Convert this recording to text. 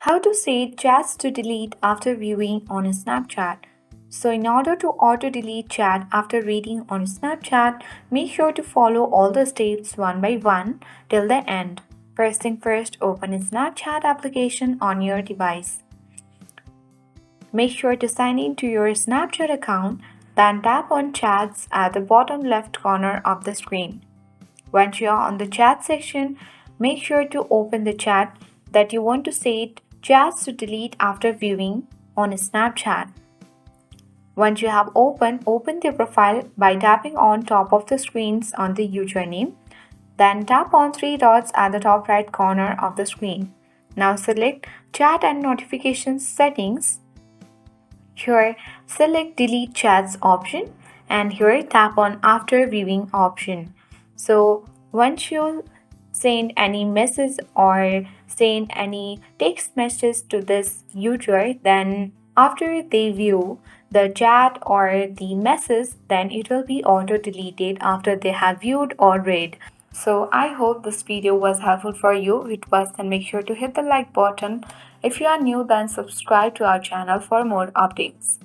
How to set chats to delete after viewing on Snapchat. So, in order to auto delete chat after reading on Snapchat, make sure to follow all the steps one by one till the end. First thing first, open a Snapchat application on your device. Make sure to sign in to your Snapchat account, then tap on chats at the bottom left corner of the screen. Once you are on the chat section, make sure to open the chat that you want to set chats to delete after viewing on Snapchat. Once you have open the profile by tapping on top of the screens on the username. Then tap on three dots at the top right corner of the screen. Now select Chat and Notifications settings. Here select Delete Chats option and here tap on After Viewing option. So once you send any message or send any text message to this user, then after they view the chat or the message, then it will be auto deleted after they have viewed or read. So I hope this video was helpful for you. If it was, then make sure to hit the like button. If you are new, then subscribe to our channel for more updates.